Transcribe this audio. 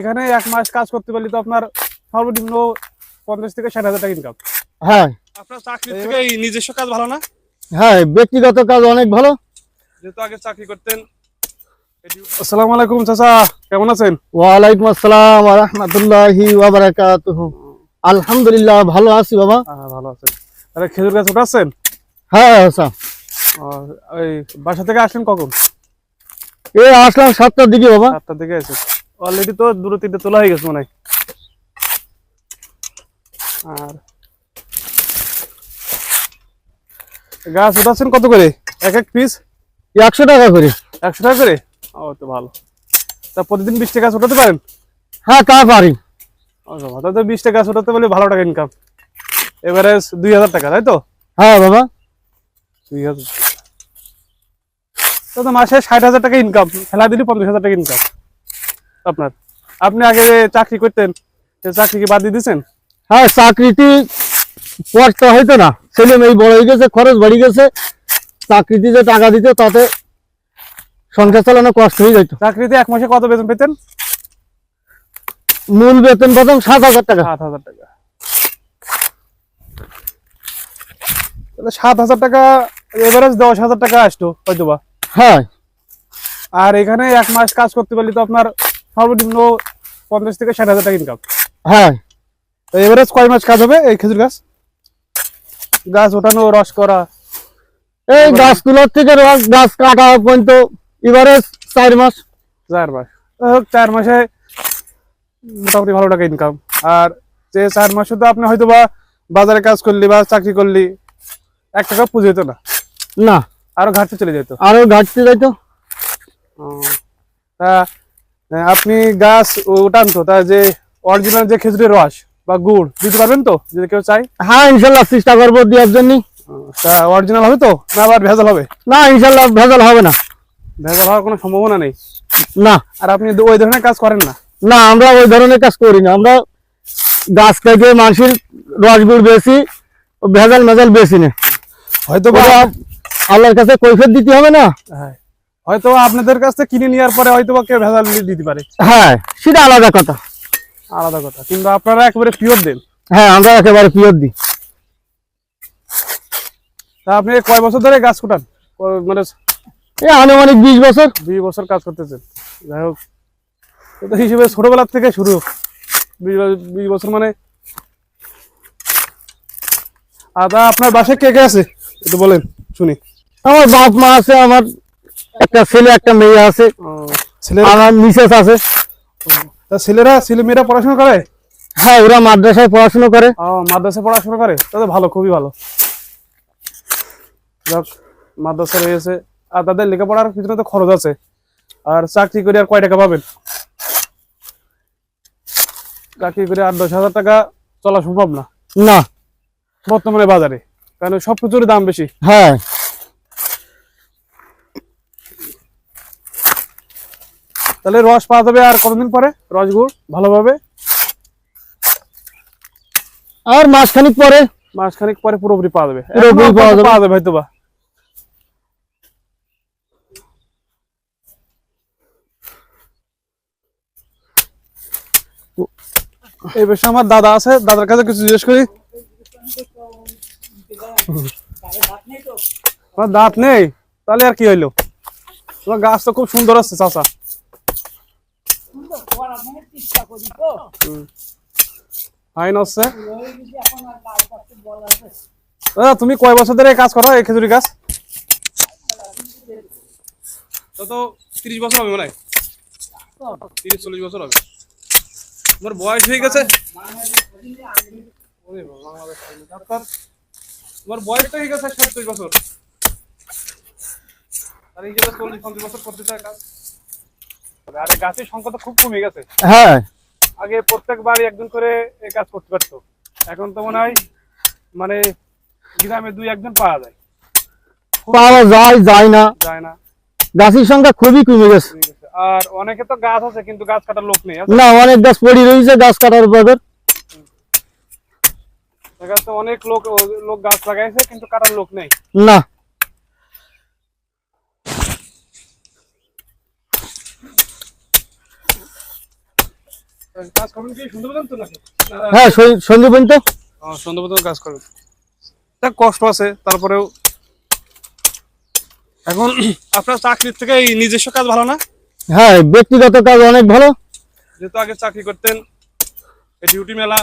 এখানে এক মাস কাজ করতে পারলে তো আপনার সর্বনিম্ন 50 থেকে 60,000 টাকা ইনকাম। হ্যাঁ আপনার চাকরি থেকে এই নিজস্ব কাজ ভালো না? হ্যাঁ, ব্যক্তিগত কাজ অনেক ভালো। যেহেতু আগে চাকরি করতেন। আসসালামু আলাইকুম চাচা, কেমন আছেন? ওয়ালাইকুম আসসালাম ওয়া রাহমাতুল্লাহি ওয়া বারাকাতুহু। আলহামদুলিল্লাহ ভালো আছি বাবা। ভালো আছেন। আরে খেজুর গাছ উঠাচ্ছেন? হ্যাঁ আচ্ছা, ওই বাসা থেকে আসলেন কখন? এই আসলাম 7টার দিকে বাবা। 7টার দিকে এসে অলরেডি তো 2-3টে তোলা হয়ে গেছে মনে হয়। আর গাছ উঠাচ্ছেন কত করে এক এক পিস? 100 টাকা করে। 100 টাকা করে? ও তো ভালো। তা প্রতিদিন 20টা গাছ উঠাতে পারেন? হ্যাঁ তা পারি। তো 20টা গাছ উঠাতে পারলে ভালো টাকা ইনকাম। এভারেজ 2000 টাকা, তাই তো? হ্যাঁ বাবা 2000 তো মাসে 60,000 টাকা ইনকাম, ফেলা দিলে 50,000 টাকা ইনকাম আপনার। আপনি আগে যে চাকরি করতেন সে চাকরি কি বাদ দিয়ে দিয়েছেন? হ্যাঁ, চাকরিটি পড়তে হইতো না, ছেলে মেয়ে বড় হয়ে গেছে, খরচ বাড়ি গেছে, চাকরিতে যে টাকা দিত তাতে সংসার চালানো কষ্ট হয়ে যেত। চাকরিতে এক মাসে কত বেতন পেতেন? মূল বেতন প্রথম 7,000 টাকা। 7,000 টাকা। তাহলে 7,000 টাকা এভারেজ 10,000 টাকা আসতো হয়তো বা। হ্যাঁ আর এখানে এক মাস কাজ করতে পারলে তো আপনার সর্বনিম্ন 50 থেকে 60,000 টাকা ইনকাম। হ্যাঁ, তো এভারেজ কয় মাস কাজ হবে এই খেজুর গাছ? গাছ ওঠানো, রস করা, এই গাছগুলোর থেকে গাছ কাটা পর্যন্ত এবারে 4 মাস। 4 মাস। 4 মাসে মোটামুটি ভালো টাকা ইনকাম। আর যে 4 মাসে তো আপনি হয়তো বা বাজারে কাজ করলি বা চাকরি করলি 1 টাকা পুঁজি হতো না, না আরো ঘাটতে চলে যেত। আরো ঘাটতে যাইতো। তা আপনি গাছ উঠান তো, তা যে অরিজিনাল যে খেজুরের রস বা গুড় দিতে পারবেন তো যদি কেউ চাই? হ্যাঁ ইনশাল্লাহ চেষ্টা করবো দেওয়ার জন্য। তা অরিজিনাল হবে তো না আবার ভেজাল হবে? না ইনশাল্লাহ ভেজাল হবে না। ভেজাল হওয়ার কোনো সম্ভাবনা নেই? না। আর আপনি ওই ধরনের কাজ করেন না? না, আমরা ওই ধরনের কাজ করি না। আমরা গাছ থেকে মানুষের রস গুড় বেশি, ভেজাল মেজাল বেশি না। হয়তো বা আল্লাহর কাছে কৈফিয়ত দিতে হবে না। হ্যাঁ, হয়তো আপনাদের কাছ থেকে কিনে নেওয়ার পরে হয়তো বা কেউ ভেজাল দিতে পারে। হ্যাঁ সেটা আলাদা কথা। আলাদা কথা, কিন্তু আপনারা একেবারে পিওর দেন। হ্যাঁ আমরা একেবারে পিওর দিই। তা আপনি কয় বছর ধরে গাছ কুটান? মানে এই আনুমানিক 20 বছর। 20 বছর কাজ করতেছেন। যাই হোক, তো হিসেবে ছোটবেলার থেকে শুরু 20 বছর মানে। তা আপনার বাসায় কে কে আছে একটু বলেন শুনি। আমার বাপ মা আছে, আমার একটা ছেলে একটা মেয়ে আছে, ছেলেরা? আমার মিসেস আছে। তা ছেলে মেয়েরা পড়াশোনা করে? হ্যাঁ ওরা মাদ্রাসায় পড়াশোনা করে। মাদ্রাসায় পড়াশোনা করে, তাহলে ভালো, খুবই ভালো। যাক, মাদ্রাসা রয়েছে। আর তাদের লেখাপড়ার পিছনে তো খরচ আছে। আর চাকরি করে আর কয় টাকা পাবেন? চাকরি করে 8-10,000 টাকা চলা সম্ভব না না বর্তমানে বাজারে, কারণ সবকিছুর দাম বেশি। হ্যাঁ তাহলে রস পাওয়া যাবে আর কতদিন পরে? রস গুড় ভালোভাবে আর মাসখানিক পরে। মাসখানিক পরে পুরোপুরি পাওয়া যাবে। পুরোপুরি পাওয়া যাবে হয়তো বা। এই বিষয়ে আমার দাদা আছে, দাদার কাছে কিছু জিজ্ঞেস করি। আমার দাঁত নেই, তাহলে আর কি হইলো? তোমার গাছ তো খুব সুন্দর আছে চাচা। ফাইন আছে। দাদা তুমি কয় বছর ধরে কাজ করো এই খেজুরি গাছ? তো 30 বছর হবে মনে হয়, 30-40 বছর হবে। তোমার বয়স হয়ে গেছে, তোমার বয়সটা হয়ে গেছে 70 বছর, আর এই যে 40-50 বছর করতে চায় কাজ। আর গাছের সংখ্যা তো খুব কমে গেছে। হ্যাঁ আগে প্রত্যেক বাড়ি একজন করে এই কাজ করতে পারতো, এখন তো মনে হয় মানে গ্রামে 2-1 পাওয়া যায়। পাওয়া যায় না। গাছের সংখ্যা খুবই কমে গেছে। আর অনেকে তো গাছ আছে কিন্তু গাছ কাটার লোক নেই। না, অনেক গাছ পড়ে রয়েছে গাছ কাটার পরে। তো অনেক লোক গাছ লাগাইছে কিন্তু কাটার লোক নেই। না কাজ করবেন কি সুন্দরবন তো নাকি? হ্যাঁ সঞ্জীবন তো সুন্দরবন কাজ করবেন, তা কষ্ট আছে তারপরেও। এখন আপনার চাকরির থেকে এই নিজস্ব কাজ ভালো না? হ্যাঁ ব্যক্তিগত কাজ অনেক ভালো। যেহেতু আগে চাকরি করতেন, এই ডিউটি মেলা